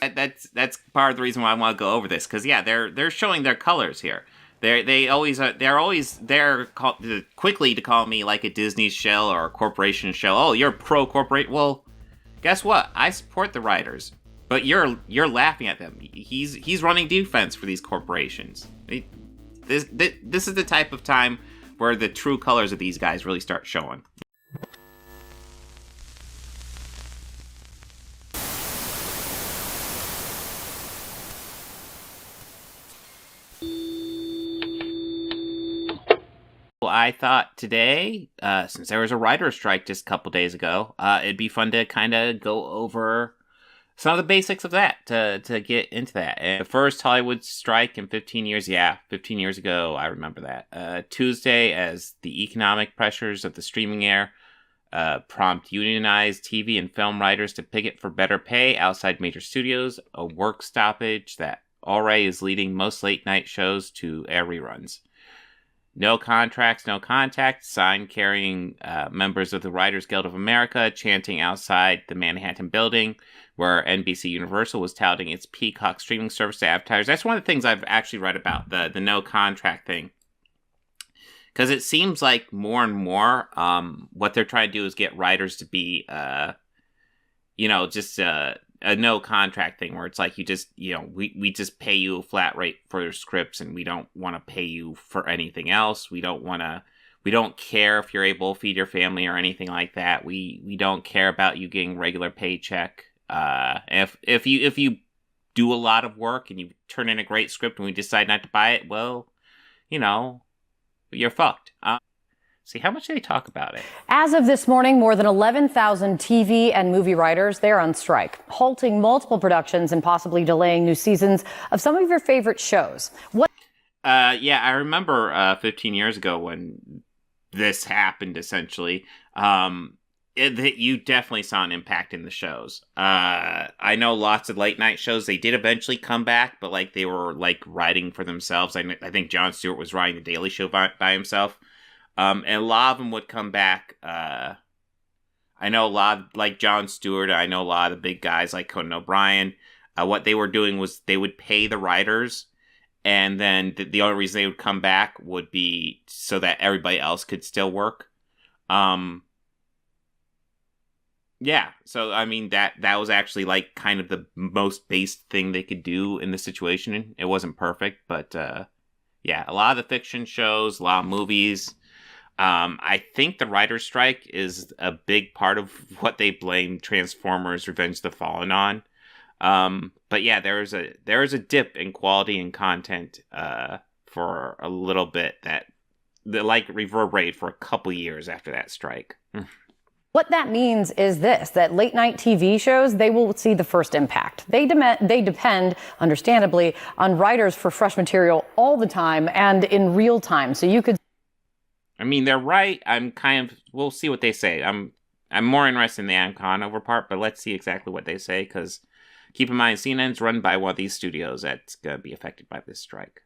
That's part of the reason why I want to go over this, because yeah, they're showing their colors here. They're always there quickly to call me like a Disney shell or a corporation shell. Oh, you're pro corporate. Well, guess what? I support the writers, but you're laughing at them. He's running defense for these corporations. This is the type of time where the true colors of these guys really start showing. Well, I thought today, since there was a writer's strike just a couple days ago, it'd be fun to kind of go over some of the basics of that, to get into that. And the first Hollywood strike in 15 years, 15 years ago, I remember that. Tuesday, as the economic pressures of the streaming era prompt unionized TV and film writers to picket for better pay outside major studios, a work stoppage that already is leading most late-night shows to air reruns. No contracts, no contact, sign carrying members of the Writers Guild of America chanting outside the Manhattan building where NBC Universal was touting its Peacock streaming service to advertisers. That's one of the things I've actually read about, the no contract thing. Because it seems like more and more what they're trying to do is get writers to be, just a no contract thing where it's like you just, we just pay you a flat rate for your scripts and we don't want to pay you for anything else. We don't care if you're able to feed your family or anything like that. We don't care about you getting regular paycheck. If you do a lot of work and you turn in a great script and we decide not to buy it, well, you're fucked. See, how much do they talk about it? As of this morning, more than 11,000 TV and movie writers, they're on strike, halting multiple productions and possibly delaying new seasons of some of your favorite shows. I remember 15 years ago when this happened, essentially. You definitely saw an impact in the shows. I know lots of late night shows, they did eventually come back, but they were writing for themselves. I think Jon Stewart was writing The Daily Show by himself. And a lot of them would come back. I know a lot like Jon Stewart. I know a lot of the big guys like Conan O'Brien. What they were doing was they would pay the writers, and then the only reason they would come back would be so that everybody else could still work. So I mean that was actually kind of the most base thing they could do in the situation. It wasn't perfect, but a lot of the fiction shows, a lot of movies. I think the writer's strike is a big part of what they blame Transformers: Revenge of the Fallen on. But yeah, there is a dip in quality and content for a little bit that reverberated for a couple years after that strike. What that means is that late night TV shows, they will see the first impact. They depend, understandably, on writers for fresh material all the time and in real time. So you could. I mean, they're right. We'll see what they say. I'm more interested in the Adam Conover part, but let's see exactly what they say, because keep in mind, CNN's run by one of these studios that's going to be affected by this strike.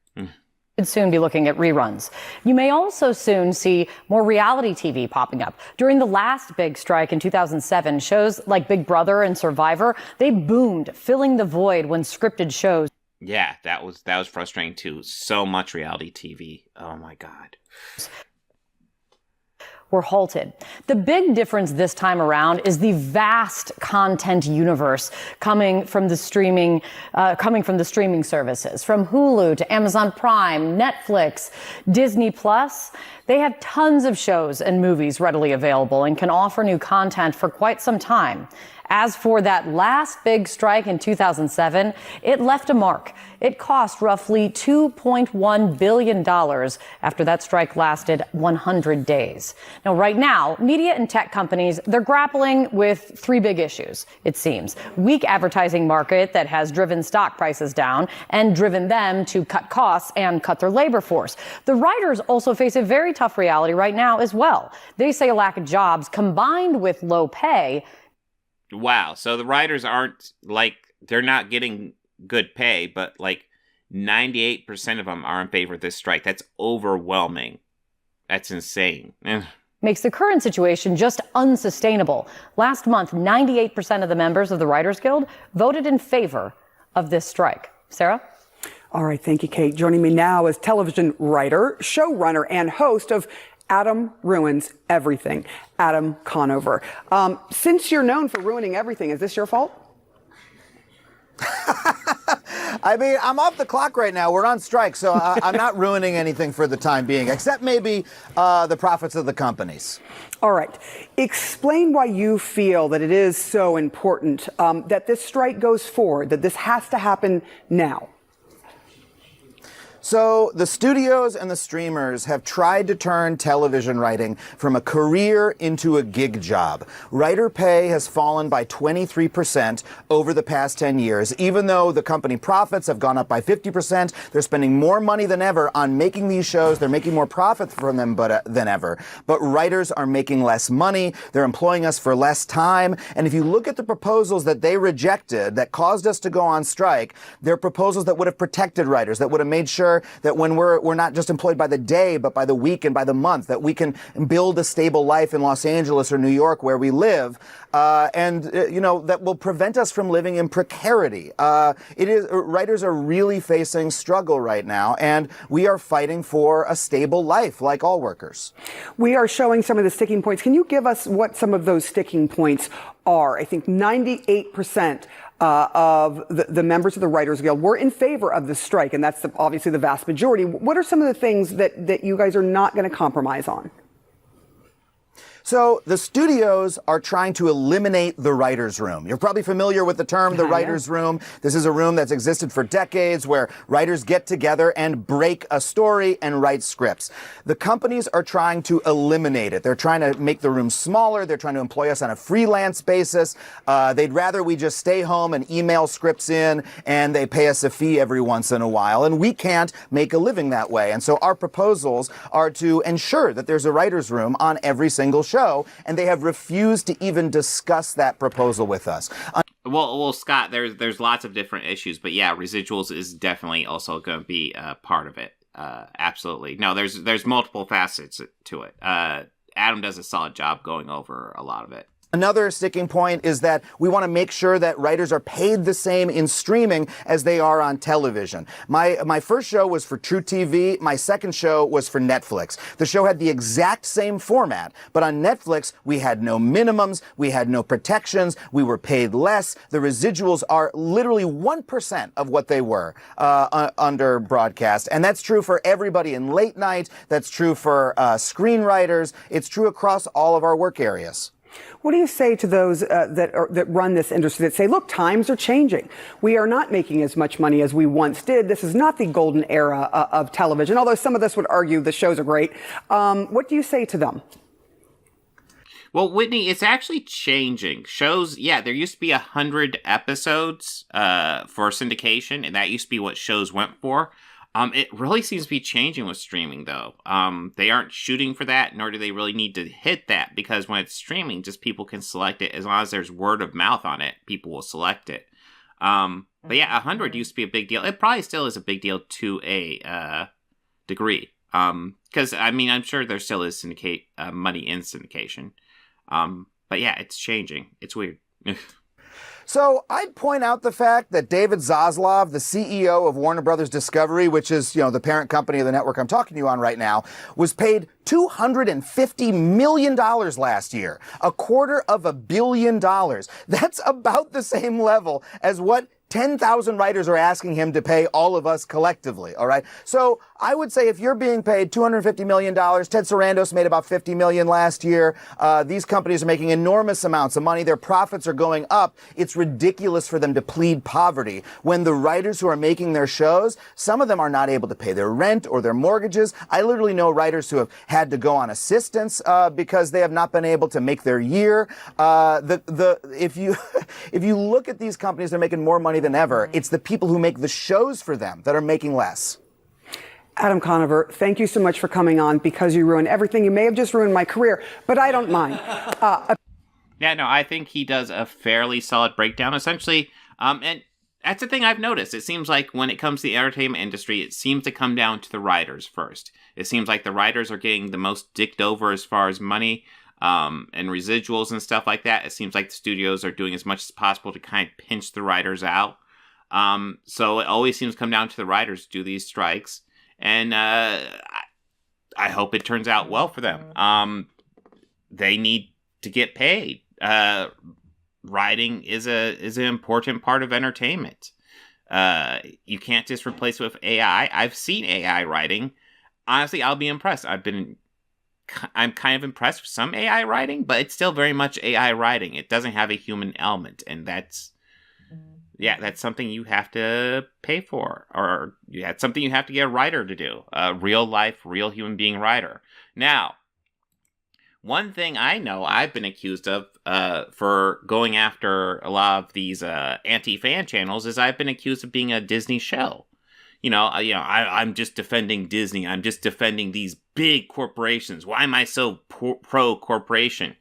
Could soon be looking at reruns. You may also soon see more reality TV popping up. During the last big strike in 2007, shows like Big Brother and Survivor, they boomed, filling the void when scripted shows. Yeah, that was frustrating too. So much reality TV. Oh my God. Were halted. The big difference this time around is the vast content universe coming from the streaming services, from Hulu to Amazon Prime, Netflix, Disney Plus. They have tons of shows and movies readily available and can offer new content for quite some time. As for that last big strike in 2007, it left a mark. It cost roughly $2.1 billion after that strike lasted 100 days. Now, right now, media and tech companies, they're grappling with three big issues, it seems. Weak advertising market that has driven stock prices down and driven them to cut costs and cut their labor force. The writers also face a very tough reality right now as well. They say a lack of jobs combined with low pay. Wow. So the writers aren't they're not getting good pay, but 98% of them are in favor of this strike. That's overwhelming. That's insane. Makes the current situation just unsustainable. Last month, 98% of the members of the Writers Guild voted in favor of this strike. Sarah? All right, thank you, Kate. Joining me now is television writer, showrunner, and host of Adam Ruins Everything, Adam Conover. Since you're known for ruining everything, is this your fault? I mean, I'm off the clock right now. We're on strike, so I'm not ruining anything for the time being, except maybe the profits of the companies. All right. Explain why you feel that it is so important that this strike goes forward, that this has to happen now. So the studios and the streamers have tried to turn television writing from a career into a gig job. Writer pay has fallen by 23% over the past 10 years. Even though the company profits have gone up by 50%, they're spending more money than ever on making these shows. They're making more profit from them than ever. But writers are making less money. They're employing us for less time. And if you look at the proposals that they rejected that caused us to go on strike, they're proposals that would have protected writers, that would have made sure that when we're not just employed by the day, but by the week and by the month, that we can build a stable life in Los Angeles or New York where we live, that will prevent us from living in precarity. Writers are really facing struggle right now, and we are fighting for a stable life like all workers. We are showing some of the sticking points. Can you give us what some of those sticking points are? I think 98% of the members of the Writers Guild were in favor of the strike, and that's obviously the vast majority. What are some of the things that you guys are not going to compromise on? So the studios are trying to eliminate the writer's room. You're probably familiar with the term, the writer's room. This is a room that's existed for decades where writers get together and break a story and write scripts. The companies are trying to eliminate it. They're trying to make the room smaller. They're trying to employ us on a freelance basis. They'd rather we just stay home and email scripts in, and they pay us a fee every once in a while. And we can't make a living that way. And so our proposals are to ensure that there's a writer's room on every single show. And they have refused to even discuss that proposal with us. Well, Scott, there's lots of different issues, but yeah, residuals is definitely also going to be part of it. Absolutely. No, there's multiple facets to it. Adam does a solid job going over a lot of it. Another sticking point is that we want to make sure that writers are paid the same in streaming as they are on television. My first show was for True TV. My second show was for Netflix. The show had the exact same format, but on Netflix, we had no minimums, we had no protections, we were paid less. The residuals are literally 1% of what they were under broadcast. And that's true for everybody in late night. That's true for screenwriters. It's true across all of our work areas. What do you say to those that run this industry that say, look, times are changing. We are not making as much money as we once did. This is not the golden era of television, although some of us would argue the shows are great. What do you say to them? Well, Whitney, it's actually changing. Shows, yeah, there used to be 100 episodes for syndication, and that used to be what shows went for. It really seems to be changing with streaming, though. They aren't shooting for that, nor do they really need to hit that, because when it's streaming, just people can select it. As long as there's word of mouth on it, people will select it. But yeah, 100 used to be a big deal. It probably still is a big deal to a degree. Because, I mean, I'm sure there still is money in syndication. But yeah, it's changing. It's weird. So I'd point out the fact that David Zaslav, the CEO of Warner Brothers Discovery, which is, the parent company of the network I'm talking to you on right now, was paid $250 million last year, $250 million. That's about the same level as what 10,000 writers are asking him to pay all of us collectively, all right? So I would say if you're being paid $250 million, Ted Sarandos made about $50 million last year. These companies are making enormous amounts of money. Their profits are going up. It's ridiculous for them to plead poverty when the writers who are making their shows, some of them are not able to pay their rent or their mortgages. I literally know writers who have had to go on assistance because they have not been able to make their year. If you look at these companies, they're making more money than ever. It's the people who make the shows for them that are making less. Adam Conover, thank you so much for coming on Because You Ruin Everything. You may have just ruined my career, but I don't mind. Yeah, no, I think he does a fairly solid breakdown, essentially. And that's the thing I've noticed. It seems like when it comes to the entertainment industry, it seems to come down to the writers first. It seems like the writers are getting the most dicked over as far as money and residuals and stuff like that. It seems like the studios are doing as much as possible to kind of pinch the writers out. So it always seems to come down to the writers to do these strikes, and I hope it turns out well for them. They need to get paid. Writing is an important part of entertainment. You can't just replace it with AI. I've seen AI writing. Honestly, I'll be impressed. I'm kind of impressed with some AI writing, but it's still very much AI writing. It doesn't have a human element, and that's something you have to pay for, or it's something you have to get a writer to do, a real life, real human being writer. Now, one thing I know I've been accused of for going after a lot of these anti-fan channels is I've been accused of being a Disney show. I'm just defending Disney. I'm just defending these big corporations. Why am I so pro-corporation?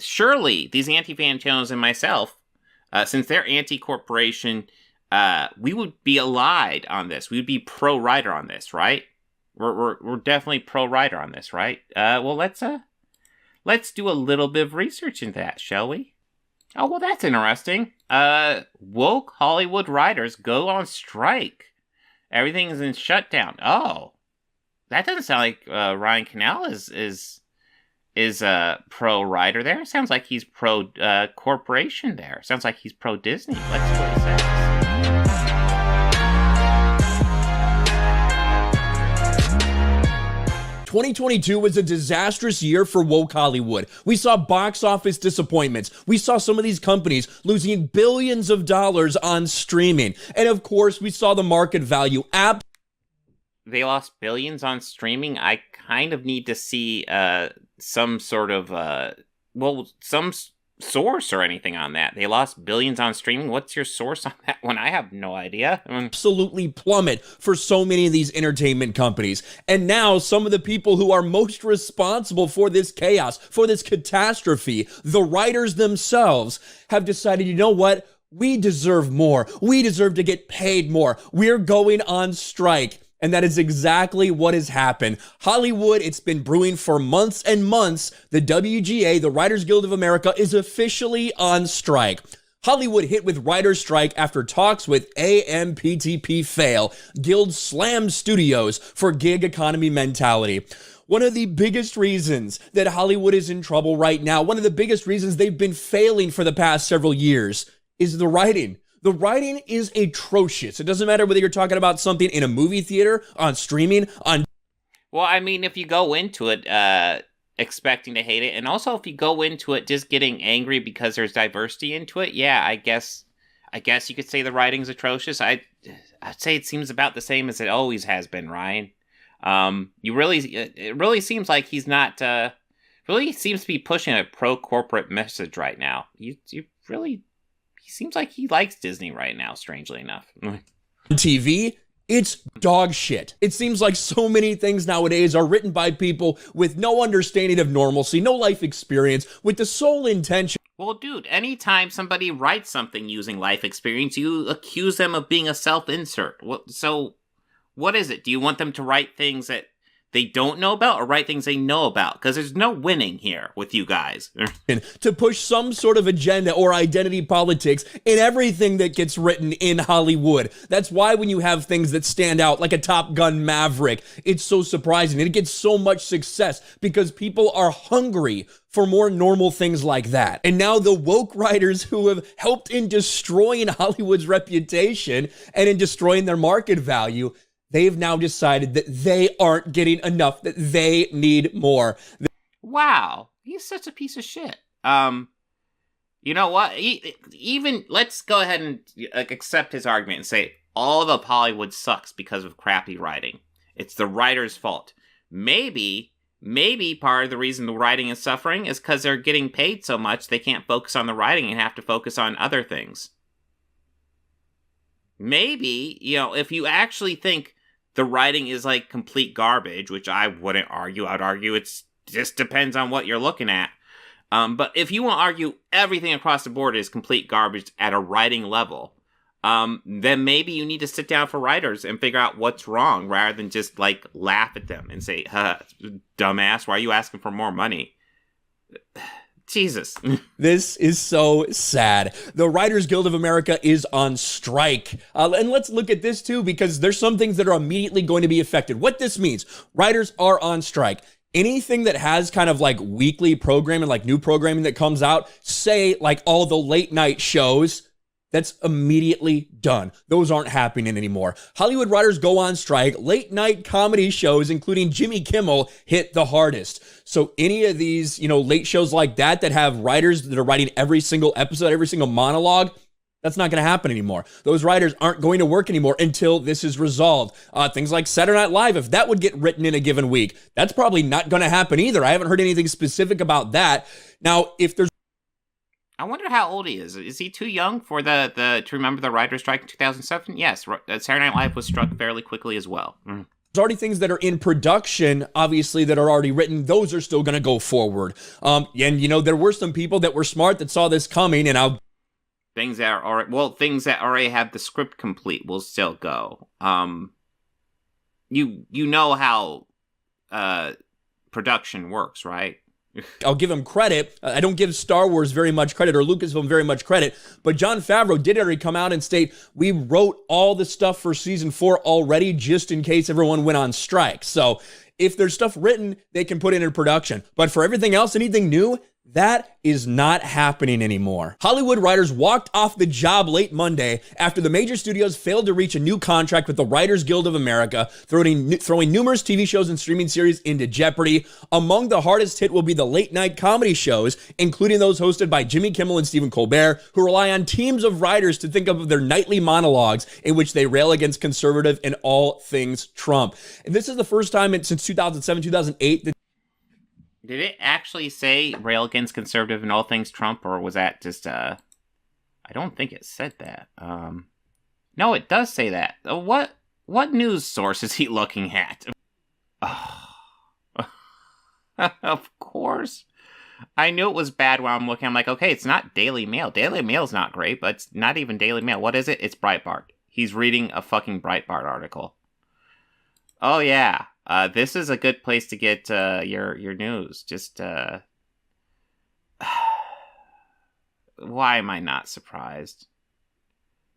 Surely these anti-fan channels and myself, since they're anti-corporation, we would be allied on this. We would be pro-writer on this, right? We're definitely pro-writer on this, right? Well, let's do a little bit of research into that, shall we? Oh, well, that's interesting. Woke Hollywood writers go on strike. Everything is in shutdown. Oh, that doesn't sound like Ryan Canal is a pro writer there. Sounds like he's pro corporation there. Sounds like he's pro Disney. Let's see what he says. 2022 was a disastrous year for woke Hollywood. We saw box office disappointments. We saw some of these companies losing billions of dollars on streaming. And of course, we saw the market value They lost billions on streaming. I kind of need to see some sort of, some source or anything on that. They lost billions on streaming. What's your source on that one? I have no idea. Absolutely plummet for so many of these entertainment companies. And now some of the people who are most responsible for this chaos, for this catastrophe, the writers themselves, have decided, you know what? We deserve more. We deserve to get paid more. We're going on strike. And that is exactly what has happened. Hollywood, it's been brewing for months and months. The WGA, the Writers Guild of America, is officially on strike. Hollywood hit with writer's strike after talks with AMPTP fail. Guild slammed studios for gig economy mentality. One of the biggest reasons that Hollywood is in trouble right now, one of the biggest reasons they've been failing for the past several years, is the writing. The writing is atrocious. It doesn't matter whether you're talking about something in a movie theater, on streaming, on... Well, I mean, if you go into it expecting to hate it, and also if you go into it just getting angry because there's diversity into it, yeah, I guess you could say the writing's atrocious. I'd say it seems about the same as it always has been, Ryan. It really seems like he's not... really seems to be pushing a pro-corporate message right now. He seems like he likes Disney right now, strangely enough. TV, it's dog shit. It seems like so many things nowadays are written by people with no understanding of normalcy, no life experience, with the sole intention... Well, dude, anytime somebody writes something using life experience, you accuse them of being a self-insert. So, what is it? Do you want them to write things that they don't know about, or write things they know about? Because there's no winning here with you guys. To push some sort of agenda or identity politics in everything that gets written in Hollywood. That's why when you have things that stand out, like a Top Gun Maverick, it's so surprising. It gets so much success because people are hungry for more normal things like that. And now the woke writers who have helped in destroying Hollywood's reputation and in destroying their market value, they've now decided that they aren't getting enough, that they need more. Wow, he's such a piece of shit. You know what? Even let's go ahead and accept his argument and say all of Hollywood sucks because of crappy writing. It's the writer's fault. Maybe part of the reason the writing is suffering is because they're getting paid so much they can't focus on the writing and have to focus on other things. Maybe, if you actually think the writing is like complete garbage, which I wouldn't argue. I'd argue it just depends on what you're looking at. But if you want to argue everything across the board is complete garbage at a writing level, then maybe you need to sit down for writers and figure out what's wrong rather than just like laugh at them and say, dumbass, why are you asking for more money? Jesus. This is so sad. The Writers Guild of America is on strike. And let's look at this too, because there's some things that are immediately going to be affected. What this means, writers are on strike. Anything that has kind of like weekly programming, like new programming that comes out, say like all the late night shows, that's immediately done. Those aren't happening anymore. Hollywood writers go on strike. Late night comedy shows, including Jimmy Kimmel, hit the hardest. So any of these, late shows like that have writers that are writing every single episode, every single monologue, that's not going to happen anymore. Those writers aren't going to work anymore until this is resolved. Things like Saturday Night Live, if that would get written in a given week, that's probably not going to happen either. I haven't heard anything specific about that. Now, if there's I wonder how old he is. Is he too young for to remember the writer's strike in 2007? Yes, Saturday Night Live was struck fairly quickly as well. There's already things that are in production, obviously, that are already written. Those are still going to go forward. And, there were some people that were smart that saw this coming, and things that already have the script complete will still go. You know how production works, right? I'll give him credit. I don't give Star Wars very much credit or Lucasfilm very much credit, but Jon Favreau did already come out and state, we wrote all the stuff for season 4 already just in case everyone went on strike. So if there's stuff written, they can put it in production. But for everything else, anything new, that is not happening anymore. Hollywood writers walked off the job late Monday after the major studios failed to reach a new contract with the Writers Guild of America, throwing numerous TV shows and streaming series into jeopardy. Among the hardest hit will be the late night comedy shows, including those hosted by Jimmy Kimmel and Stephen Colbert, who rely on teams of writers to think of their nightly monologues in which they rail against conservative and all things Trump. And this is the first time since 2007, 2008 that Did it actually say rail against conservative and all things Trump, or was that just, I don't think it said that. No, it does say that. What news source is he looking at? Of course. I knew it was bad when I'm looking. I'm like, okay, it's not Daily Mail. Daily Mail's not great, but it's not even Daily Mail. What is it? It's Breitbart. He's reading a fucking Breitbart article. Oh, yeah. This is a good place to get your news. Just, why am I not surprised?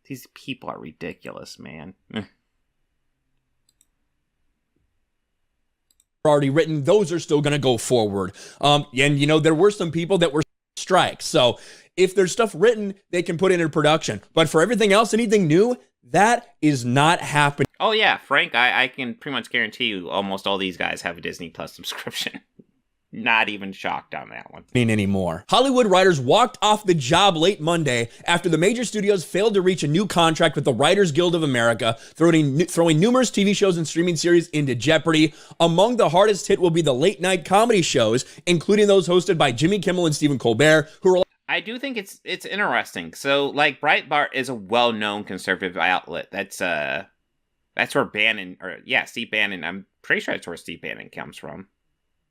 These people are ridiculous, man. already written, those are still going to go forward. And, there were some people that were strikes. So if there's stuff written, they can put it in production. But for everything else, anything new, that is not happening. Oh, yeah, Frank, I can pretty much guarantee you almost all these guys have a Disney Plus subscription. Not even shocked on that one. Anymore. Hollywood writers walked off the job late Monday after the major studios failed to reach a new contract with the Writers Guild of America, throwing numerous TV shows and streaming series into jeopardy. Among the hardest hit will be the late night comedy shows, including those hosted by Jimmy Kimmel and Stephen Colbert, who are... I do think it's interesting. So, like, Breitbart is a well-known conservative outlet. That's where Bannon, Steve Bannon, I'm pretty sure that's where Steve Bannon comes from.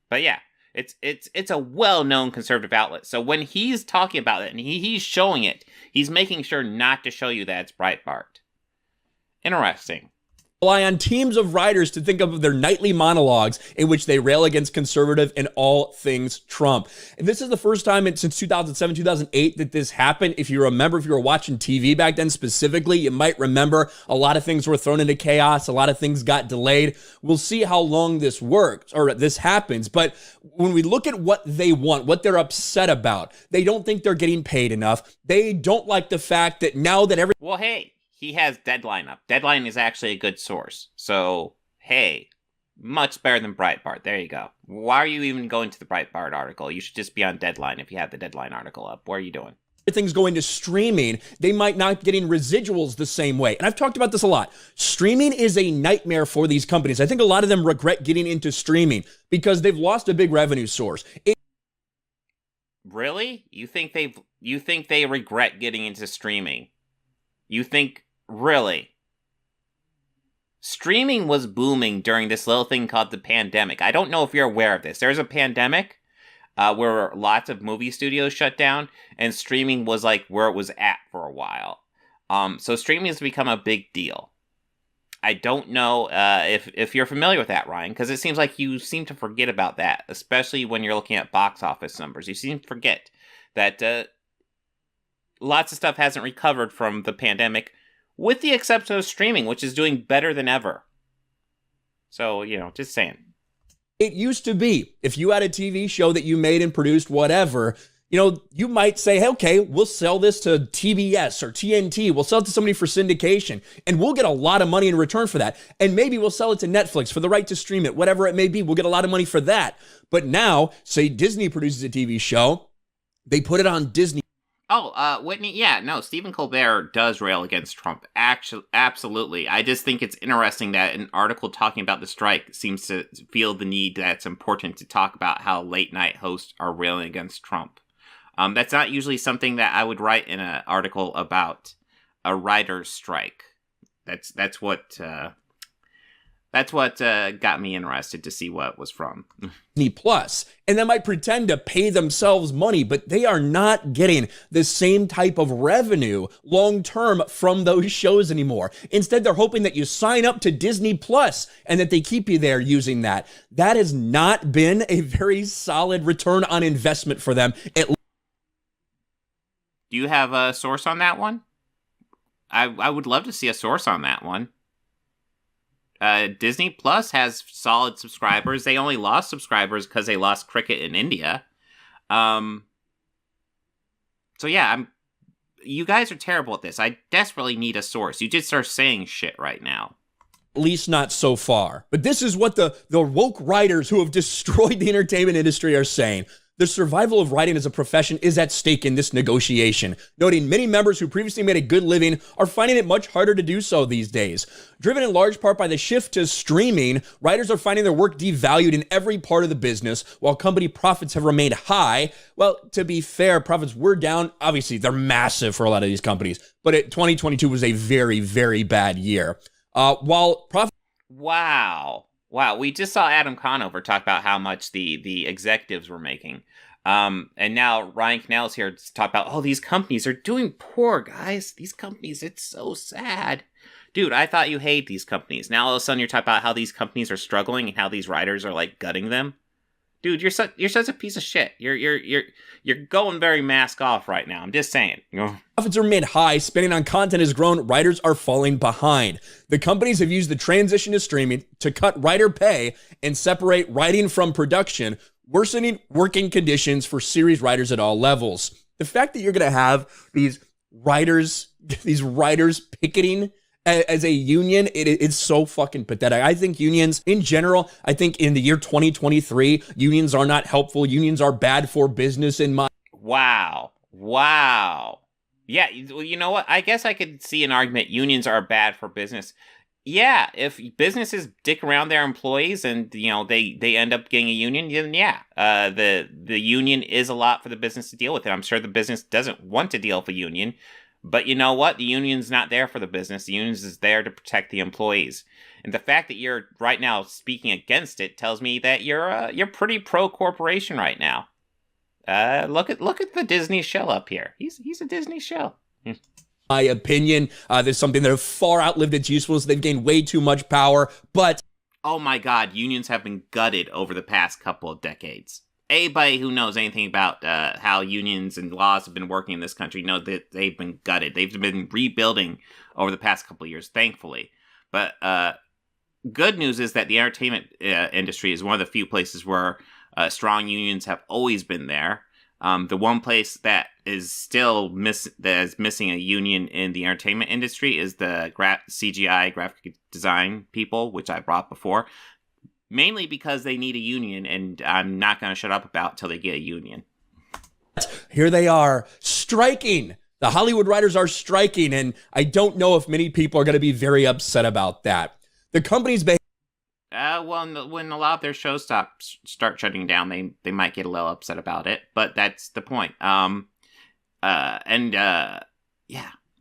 But yeah. It's a well-known conservative outlet. So when he's talking about it and he's showing it, he's making sure not to show you that it's Breitbart. Interesting. Rely on teams of writers to think of their nightly monologues in which they rail against conservative and all things Trump. And this is the first time since 2007, 2008 that this happened. If you remember, if you were watching TV back then specifically, you might remember a lot of things were thrown into chaos. A lot of things got delayed. We'll see how long this works or this happens. But when we look at what they want, what they're upset about, they don't think they're getting paid enough. They don't like the fact that now that Well, hey. He has Deadline up. Deadline is actually a good source. So, hey, much better than Breitbart. There you go. Why are you even going to the Breitbart article? You should just be on Deadline if you have the Deadline article up. What are you doing? Everything's going to streaming, they might not getting residuals the same way. And I've talked about this a lot. Streaming is a nightmare for these companies. I think a lot of them regret getting into streaming because they've lost a big revenue source. Really? You think they regret getting into streaming? You think... Really? Streaming was booming during this little thing called the pandemic. I don't know if you're aware of this. There's a pandemic where lots of movie studios shut down, and streaming was like where it was at for a while. So streaming has become a big deal. I don't know if you're familiar with that, Ryan, because it seems like you seem to forget about that, especially when you're looking at box office numbers. You seem to forget that lots of stuff hasn't recovered from the pandemic, with the exception of streaming, which is doing better than ever. So, just saying. It used to be, if you had a TV show that you made and produced, whatever, you might say, hey, okay, we'll sell this to TBS or TNT. We'll sell it to somebody for syndication, and we'll get a lot of money in return for that. And maybe we'll sell it to Netflix for the right to stream it, whatever it may be. We'll get a lot of money for that. But now, say Disney produces a TV show, they put it on Disney. Oh, Whitney, yeah, no, Stephen Colbert does rail against Trump. Actually, absolutely. I just think it's interesting that an article talking about the strike seems to feel the need that it's important to talk about how late night hosts are railing against Trump. That's not usually something that I would write in an article about a writer's strike. That's what got me interested to see what it was from. Plus, and they might pretend to pay themselves money, but they are not getting the same type of revenue long-term from those shows anymore. Instead, they're hoping that you sign up to Disney Plus and that they keep you there using that. That has not been a very solid return on investment for them. Do you have a source on that one? I would love to see a source on that one. Disney Plus has solid subscribers. They only lost subscribers because they lost cricket in India. So yeah, you guys are terrible at this. I desperately need a source. You just start saying shit right now. At least not so far. But this is what the woke writers who have destroyed the entertainment industry are saying. The survival of writing as a profession is at stake in this negotiation, noting many members who previously made a good living are finding it much harder to do so these days. Driven in large part by the shift to streaming, writers are finding their work devalued in every part of the business, while company profits have remained high. Well, to be fair, profits were down. Obviously, they're massive for a lot of these companies, but 2022 was a very, very bad year. Wow, we just saw Adam Conover talk about how much the executives were making. And now Ryan Cannell's here to talk about, these companies are doing poor, guys. These companies, it's so sad. Dude, I thought you hate these companies. Now all of a sudden you're talking about how these companies are struggling and how these writers are like gutting them. Dude, you're such a piece of shit. You're going very mask off right now. I'm just saying. Profits are mid high, spending on content has grown, writers are falling behind. The companies have used the transition to streaming to cut writer pay and separate writing from production, worsening working conditions for series writers at all levels. The fact that you're going to have these writers picketing as a union, it's so fucking pathetic. I think unions in general, I think in the year 2023, unions are not helpful. Unions are bad for business in my... Wow. Yeah, you know what? I guess I could see an argument unions are bad for business. Yeah, if businesses dick around their employees and, they end up getting a union, then yeah, the union is a lot for the business to deal with. And I'm sure the business doesn't want to deal with a union. But you know what? The union's not there for the business. The union is there to protect the employees. And the fact that you're right now speaking against it tells me that you're pretty pro-corporation right now. Look at the Disney shell up here. He's a Disney shell. My opinion, there's something that have far outlived its usefulness. They've gained way too much power, but... Oh my God, unions have been gutted over the past couple of decades. Anybody who knows anything about how unions and laws have been working in this country know that they've been gutted. They've been rebuilding over the past couple of years, thankfully. But good news is that the entertainment industry is one of the few places where strong unions have always been there. The one place that is still missing a union in the entertainment industry is the CGI graphic design people, which I brought before. Mainly because they need a union, and I'm not going to shut up about till they get a union. Here they are, striking. The Hollywood writers are striking, and I don't know if many people are going to be very upset about that. The company's when a lot of their shows start shutting down, they might get a little upset about it, but that's the point. Yeah,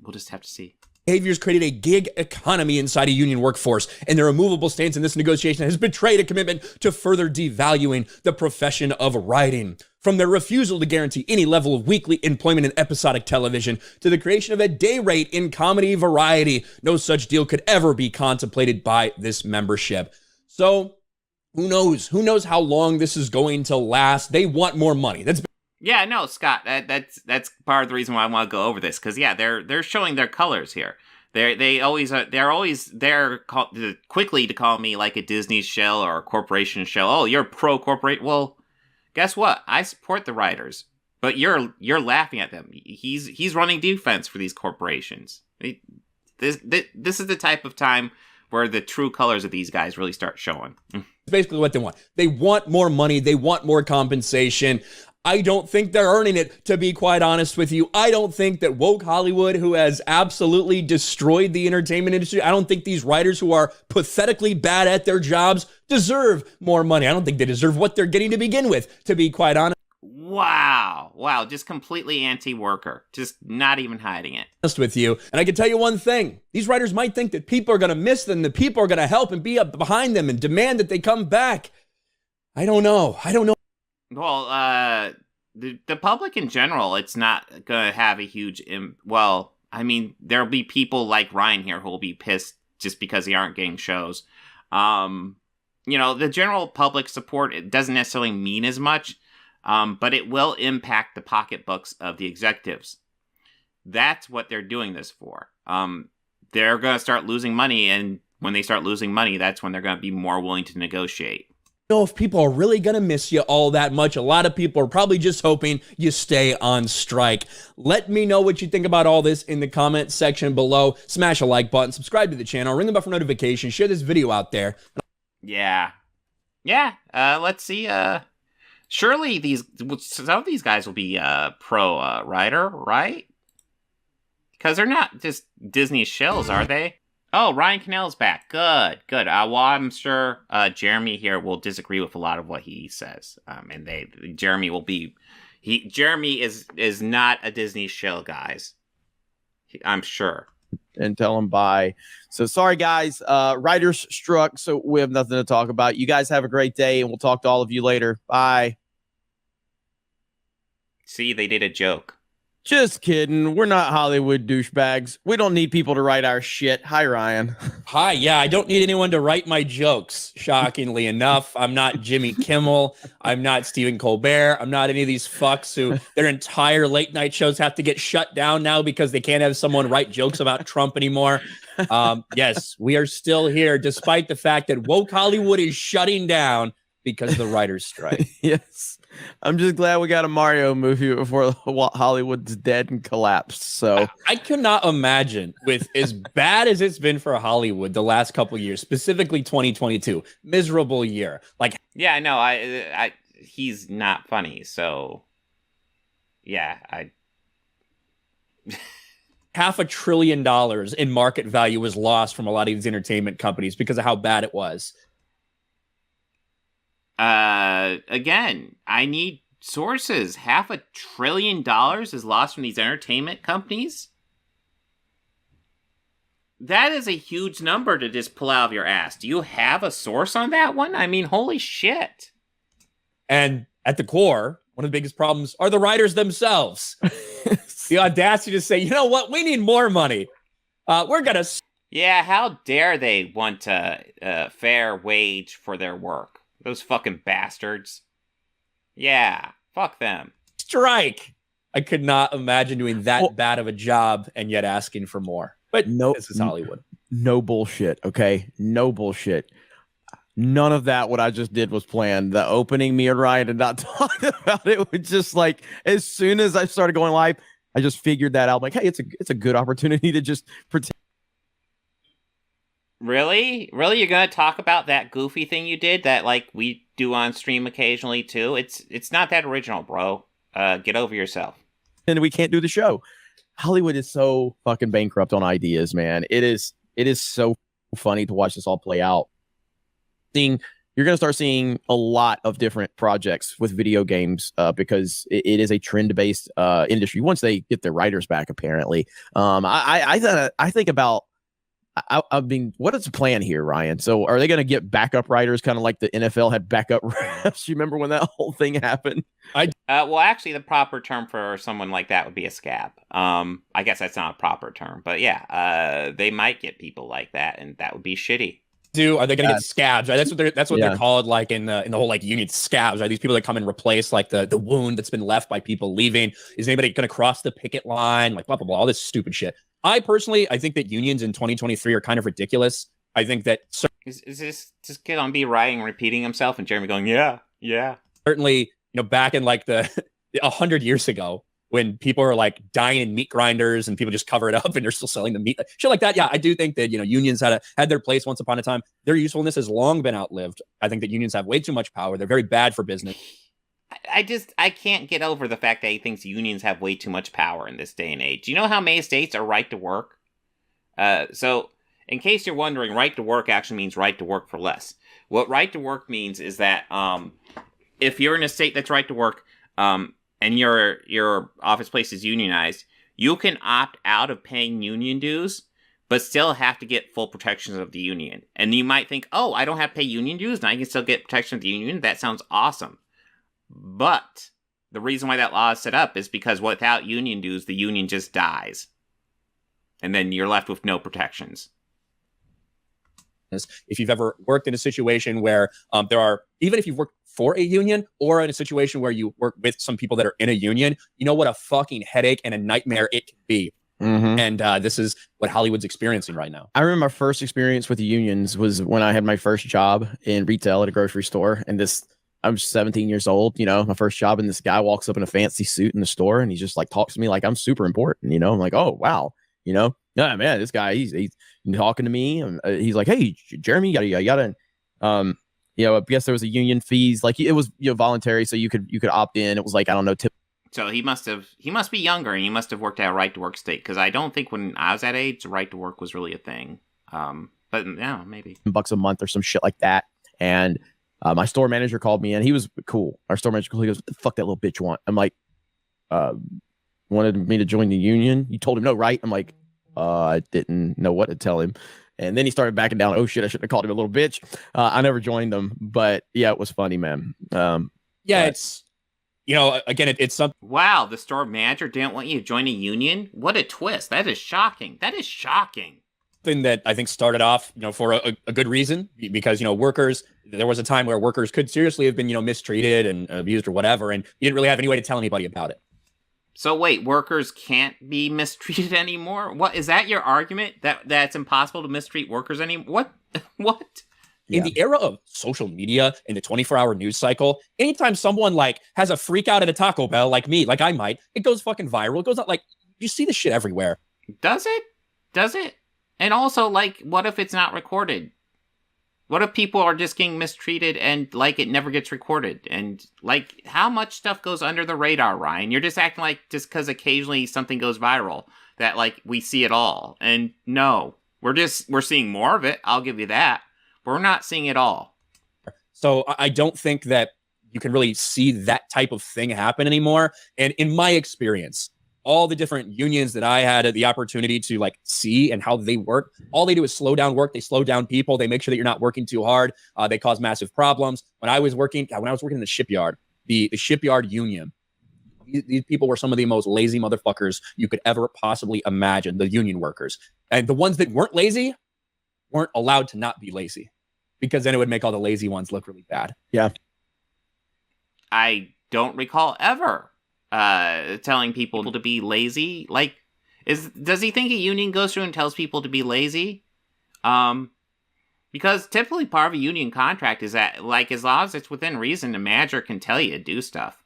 we'll just have to see. Behaviors created a gig economy inside a union workforce, and their immovable stance in this negotiation has betrayed a commitment to further devaluing the profession of writing. From their refusal to guarantee any level of weekly employment in episodic television to the creation of a day rate in comedy variety, no such deal could ever be contemplated by this membership. So who knows? Who knows how long this is going to last? They want more money. Yeah, no, Scott, that's part of the reason why I want to go over this, because yeah, they're showing their colors here. They're always there quickly to call me like a Disney shill or a corporation shill. Oh, you're pro corporate. Well, guess what? I support the writers, but you're laughing at them. He's running defense for these corporations. This is the type of time where the true colors of these guys really start showing. It's basically what they want. They want more money. They want more compensation. I don't think they're earning it, to be quite honest with you. I don't think that woke Hollywood, who has absolutely destroyed the entertainment industry, I don't think these writers who are pathetically bad at their jobs deserve more money. I don't think they deserve what they're getting to begin with, to be quite honest. Wow, just completely anti-worker, just not even hiding it. With you, and I can tell you one thing: these writers might think that people are going to miss them, that people are going to help and be up behind them and demand that they come back. I don't know. Well, the public in general, it's not going to have a huge... well, I mean, there'll be people like Ryan here who will be pissed just because they aren't getting shows. The general public support, it doesn't necessarily mean as much, but it will impact the pocketbooks of the executives. That's what they're doing this for. They're going to start losing money, and when they start losing money, that's when they're going to be more willing to negotiate. Know if people are really going to miss you all that much. A lot of people are probably just hoping you stay on strike. Let me know what you think about all this in the comment section below. Smash a like button, subscribe to the channel, ring the bell for notifications, share this video out there. Yeah. Let's see. Surely some of these guys will be pro writer, right? Because they're not just Disney shills, are they? Oh, Ryan Cannell's back. Good. Well, I'm sure Jeremy here will disagree with a lot of what he says. Jeremy is not a Disney shill, guys. I'm sure. And tell them bye. So sorry, guys. Writers struck, so we have nothing to talk about. You guys have a great day, and we'll talk to all of you later. Bye. See, they did a joke. Just kidding. We're not Hollywood douchebags. We don't need people to write our shit. Hi, Ryan. Hi, yeah, I don't need anyone to write my jokes, shockingly enough. I'm not Jimmy Kimmel. I'm not Stephen Colbert. I'm not any of these fucks who their entire late night shows have to get shut down now because they can't have someone write jokes about Trump anymore. Yes, we are still here, despite the fact that woke Hollywood is shutting down because of the writers' strike. Yes. I'm just glad we got a Mario movie before Hollywood's dead and collapsed. So I could not imagine, with as bad as it's been for Hollywood the last couple of years, specifically 2022, miserable year. Like, yeah, I know. He's not funny. So, yeah, $500 billion in market value was lost from a lot of these entertainment companies because of how bad it was. Again, I need sources. $500 billion is lost from these entertainment companies. That is a huge number to just pull out of your ass. Do you have a source on that one? I mean, holy shit. And at the core, one of the biggest problems are the writers themselves. The audacity to say, you know what? We need more money. We're going to... Yeah, how dare they want a fair wage for their work? Those fucking bastards. Yeah, fuck them. Strike. I could not imagine doing that bad of a job and yet asking for more. But no, this is Hollywood. No bullshit, okay? No bullshit. None of that, what I just did, was planned. The opening, me and Ryan did not talk about it. It was just like, as soon as I started going live, I just figured that out. I'm like, hey, it's a good opportunity to just pretend. Really? You're gonna talk about that goofy thing you did that, like, we do on stream occasionally too? It's not that original, bro. Get over yourself. And we can't do the show. Hollywood is so fucking bankrupt on ideas, man. It is so funny to watch this all play out. You're gonna start seeing a lot of different projects with video games because it is a trend-based industry. Once they get their writers back, apparently. I I mean, what is the plan here, Ryan? So are they going to get backup writers, kind of like the NFL had backup refs? You remember when that whole thing happened? Well, actually, the proper term for someone like that would be a scab. I guess that's not a proper term, but yeah, they might get people like that, and that would be shitty. Are they going to get scabs? Right? That's what they're called, like in the whole like union scabs. Right? These people that come and replace like the wound that's been left by people leaving. Is anybody going to cross the picket line? Like blah blah blah. All this stupid shit. I think that unions in 2023 are kind of ridiculous. I think that is this kid on B writing repeating himself and Jeremy going yeah. Certainly, back in like 100 years ago, when people are like dying in meat grinders and people just cover it up and they're still selling the meat, shit like that. Yeah, I do think that, unions had their place once upon a time. Their usefulness has long been outlived. I think that unions have way too much power. They're very bad for business. I can't get over the fact that he thinks unions have way too much power in this day and age. Do you know how many states are right to work? So in case you're wondering, right to work actually means right to work for less. What right to work means is that, if you're in a state that's right to work, and your office place is unionized, you can opt out of paying union dues, but still have to get full protections of the union. And you might think, oh, I don't have to pay union dues, and I can still get protection of the union. That sounds awesome. But the reason why that law is set up is because without union dues, the union just dies. And then you're left with no protections. If you've ever worked in a situation where even if you've worked for a union or in a situation where you work with some people that are in a union, you know what a fucking headache and a nightmare it can be. And this is what Hollywood's experiencing right now. I remember my first experience with the unions was when I had my first job in retail at a grocery store. And I'm 17 years old, my first job. And this guy walks up in a fancy suit in the store and he just like talks to me like I'm super important. I'm like, oh, wow. Yeah, man, this guy, he's talking to me. And he's like, hey, Jeremy, you gotta, I guess there was a union fees, like it was voluntary, so you could opt in. It was like, I don't know, So he must be younger, and he must have worked at a right to work state, because I don't think when I was that age, right to work was really a thing. But yeah, maybe $10 a month or some shit like that. And my store manager called me in. He was cool. Our store manager, he goes, "What the fuck that little bitch want?" I'm like, wanted me to join the union. You told him no, right? I'm like, I didn't know what to tell him. And then he started backing down. Oh shit, I shouldn't have called him a little bitch. I never joined them, but yeah, it was funny, man. It's, again, it's something. Wow, the store manager didn't want you to join a union? What a twist. That is shocking. Something that I think started off, for a good reason, because, workers, there was a time where workers could seriously have been, mistreated and abused or whatever, and you didn't really have any way to tell anybody about it. So wait, workers can't be mistreated anymore? What, is that your argument? That it's impossible to mistreat workers anymore? What? In the era of social media and the 24-hour news cycle, anytime someone like has a freak out at a Taco Bell like me, like I might, it goes fucking viral. It goes out, like, you see this shit everywhere. Does it? And also, like, what if it's not recorded? What if people are just getting mistreated and, like, it never gets recorded? And, like, how much stuff goes under the radar, Ryan? You're just acting like just because occasionally something goes viral that, like, we see it all. And no, we're seeing more of it. I'll give you that. But we're not seeing it all. So I don't think that you can really see that type of thing happen anymore. And in my experience, all the different unions that I had the opportunity to like see and how they work, all they do is slow down work. They slow down people. They make sure that you're not working too hard. They cause massive problems. When I was working in the shipyard, the shipyard union, these people were some of the most lazy motherfuckers you could ever possibly imagine, the union workers. And the ones that weren't lazy weren't allowed to not be lazy, because then it would make all the lazy ones look really bad. Yeah. I don't recall ever telling people to be lazy. Like, does he think a union goes through and tells people to be lazy? Because typically part of a union contract is that, like, as long as it's within reason, the manager can tell you to do stuff.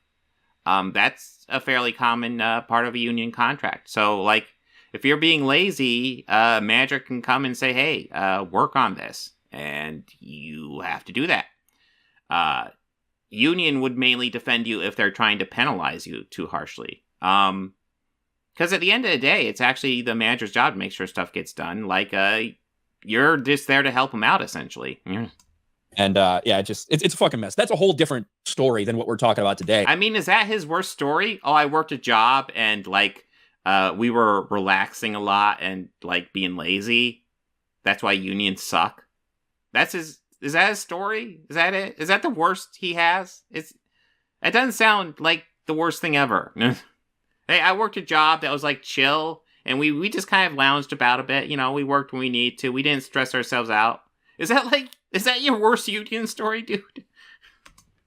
That's a fairly common part of a union contract. So, like, if you're being lazy, a manager can come and say, hey, work on this. And you have to do that. Union would mainly defend you if they're trying to penalize you too harshly. Because at the end of the day, it's actually the manager's job to make sure stuff gets done. Like, you're just there to help them out, essentially. And it's a fucking mess. That's a whole different story than what we're talking about today. I mean, is that his worst story? Oh, I worked a job and, like, we were relaxing a lot and, like, being lazy. That's why unions suck. That's his. Is that his story? Is that it? Is that the worst he has? It doesn't sound like the worst thing ever. Hey, I worked a job that was like chill, and we just kind of lounged about a bit. You know, we worked when we need to. We didn't stress ourselves out. Is that your worst union story, dude?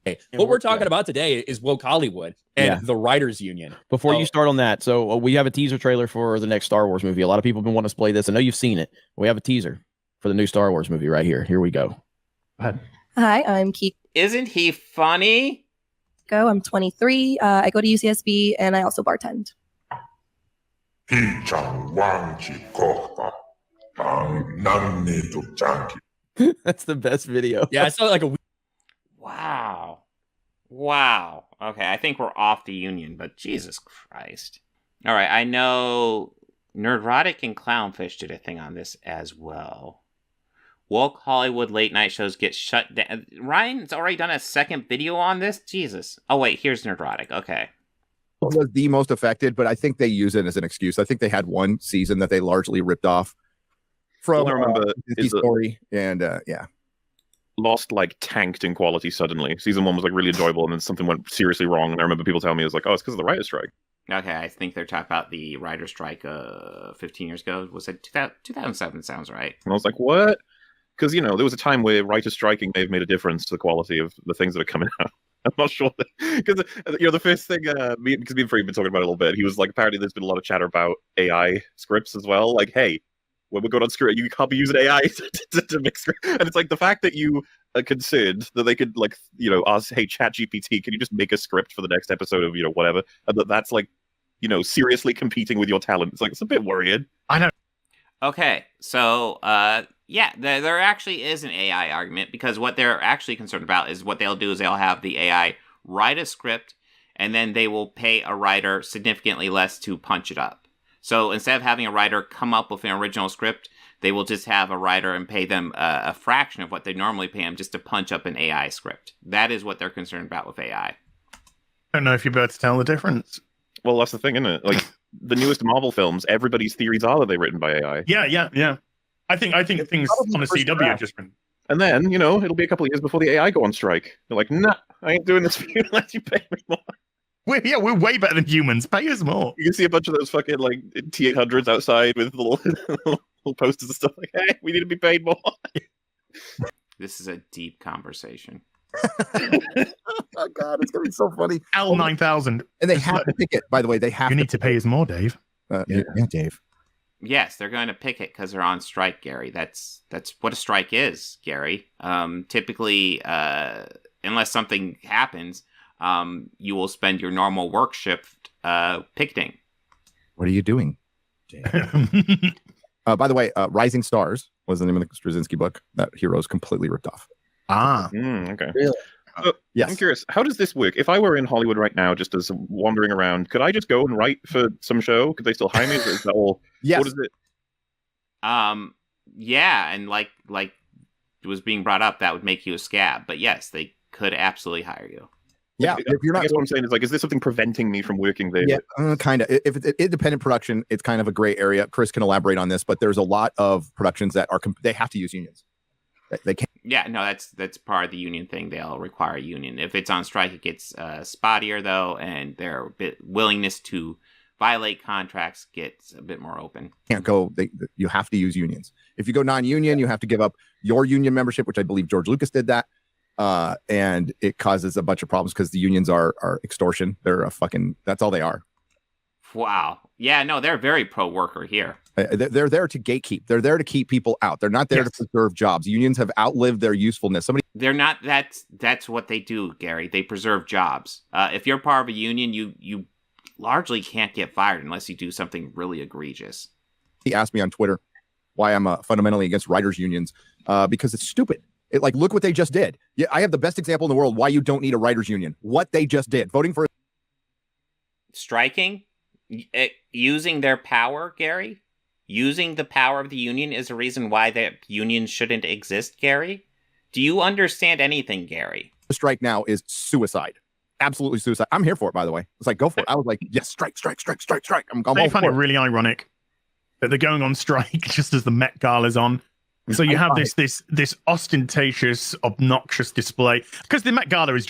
Hey, what we're talking about today is woke Hollywood and the writers union. Before you start on that, so we have a teaser trailer for the next Star Wars movie. A lot of people have been wanting us to play this. I know you've seen it. We have a teaser for the new Star Wars movie right here. Here we go. Go ahead. Hi, I'm Keith. Isn't he funny? I'm 23. I go to UCSB and I also bartend. That's the best video. Yeah, I saw like a. Wow. Okay, I think we're off the union, but Jesus Christ. All right, I know Nerdrotic and Clownfish did a thing on this as well. Woke Hollywood late night shows get shut down. Ryan's already done a second video on this? Jesus. Oh, wait, here's Nerdrotic. Okay. Was the most affected, but I think they use it as an excuse. I think they had one season that they largely ripped off from I remember the story, and Lost like tanked in quality suddenly. Season 1 was like really enjoyable, and then something went seriously wrong. And I remember people telling me it was like, "Oh, it's because of the writer's strike." Okay, I think they're talking about the writer's strike 15 years ago. Was it 2007? Sounds right. And I was like, "What?" Because there was a time where writers striking may have made a difference to the quality of the things that are coming out. I'm not sure because the first thing because me and Free have been talking about it a little bit. He was like, apparently there's been a lot of chatter about AI scripts as well. Like, hey, when we're going on script, you can't be using AI to make script. And it's like the fact that you are concerned that they could ask, hey, ChatGPT, can you just make a script for the next episode of whatever, and that's like seriously competing with your talent. It's like it's a bit worrying. I know. Okay, so yeah, there actually is an AI argument because what they're actually concerned about is what they'll do is they'll have the AI write a script and then they will pay a writer significantly less to punch it up. So instead of having a writer come up with an original script, they will just have a writer and pay them a fraction of what they normally pay them just to punch up an AI script. That is what they're concerned about with AI. I don't know if you're able to tell the difference. Well, that's the thing, isn't it? Like the newest Marvel films, everybody's theories are that they're written by AI. Yeah. I think things on the CW are just been. And then, it'll be a couple of years before the AI go on strike. They're like, nah, I ain't doing this for you unless you pay me more. We're way better than humans. Pay us more. You can see a bunch of those fucking like T800s outside with little posters and stuff like, hey, we need to be paid more. This is a deep conversation. Oh God, it's gonna be so funny. L9000, and they have to pick it. By the way, they have. You need to pay us more, Dave. Yeah, Dave. Yes, they're going to pick it because they're on strike, Gary. That's what a strike is, Gary. Typically, unless something happens, you will spend your normal work shift picketing. What are you doing? By the way, Rising Stars was the name of the Straczynski book that Heroes completely ripped off. Okay. Really? Yes. I'm curious, how does this work? If I were in Hollywood right now, just as wandering around, could I just go and write for some show? Could they still hire me? Or is that all? Yes. What is it? Yeah, and like it was being brought up, that would make you a scab. But yes, they could absolutely hire you. Yeah, if you're not. I guess what I'm saying is, like, is there something preventing me from working there? Yeah, kind of. If it's independent production, it's kind of a gray area. Chris can elaborate on this, but there's a lot of productions that are they have to use unions. They can't. Yeah, no, that's part of the union thing. They'll require a union. If it's on strike, it gets spottier though, and their willingness to violate contracts gets a bit more open. Can't go. You have to use unions. If you go non-union, you have to give up your union membership, which I believe George Lucas did that. And it causes a bunch of problems because the unions are extortion. They're a fucking. That's all they are. Wow. Yeah, no, they're very pro-worker here. They're there to gatekeep. They're there to keep people out. They're not there to preserve jobs. Unions have outlived their usefulness. They're not. That's what they do, Gary. They preserve jobs. If you're part of a union, you largely can't get fired unless you do something really egregious. He asked me on Twitter why I'm fundamentally against writers' unions because it's stupid. Look what they just did. Yeah, I have the best example in the world why you don't need a writers' union. What they just did, voting for striking, using their power, Gary. Using the power of the union is a reason why the union shouldn't exist, Gary. Do you understand anything, Gary? The strike now is suicide. Absolutely suicide. I'm here for it, by the way. It's like, go for it. I was like, yes, strike. I'm I find it really ironic that they're going on strike just as the Met Gala's on. So you have this ostentatious, obnoxious display because the Met Gala is.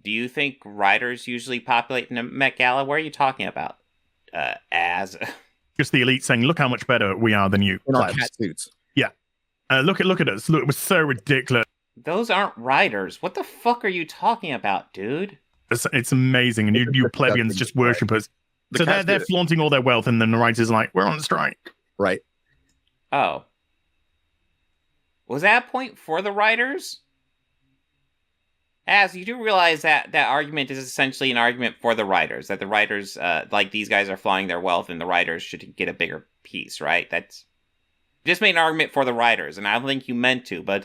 Do you think writers usually populate in the Met Gala? What are you talking about? As Just the elite saying, "Look how much better we are than you." In our cat suits. Yeah. Look at us. Look, it was so ridiculous. Those aren't writers. What the fuck are you talking about, dude? It's amazing, and you plebeians just worship us. So they're flaunting all their wealth, and then the writers are like, "We're on strike." Right. Oh. Was that a point for the writers? As you do realize that argument is essentially an argument for the writers, that the writers, like these guys are flaunting their wealth and the writers should get a bigger piece, right? That's just made an argument for the writers, and I don't think you meant to, but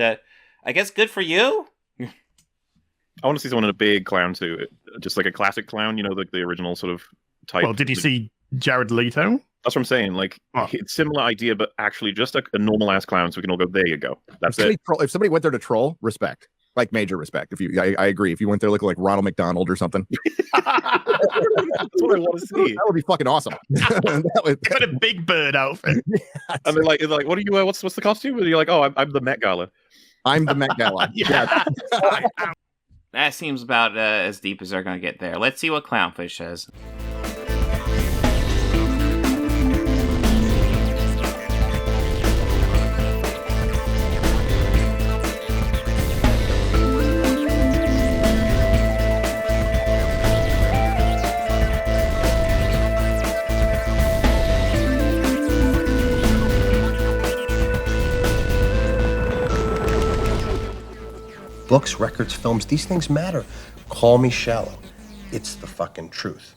I guess good for you. I want to see someone in a big clown suit, just like a classic clown, like the original sort of type. Well, did you see Jared Leto? That's what I'm saying. Like, it's similar idea, but actually just a normal ass clown, so we can all go, there you go. That's it. If somebody went there to troll, respect. Like major respect. I agree. If you went there looking like Ronald McDonald or something, that's what I want to see. That would be fucking awesome. Got a big bird outfit. And they're like, what are you? What's the costume? And you're like, oh, I'm the Met Gala. I'm the Met Gala. Yeah. That seems about as deep as they're going to get there. Let's see what Clownfish says. Books, records, films, these things matter. Call me shallow. It's the fucking truth.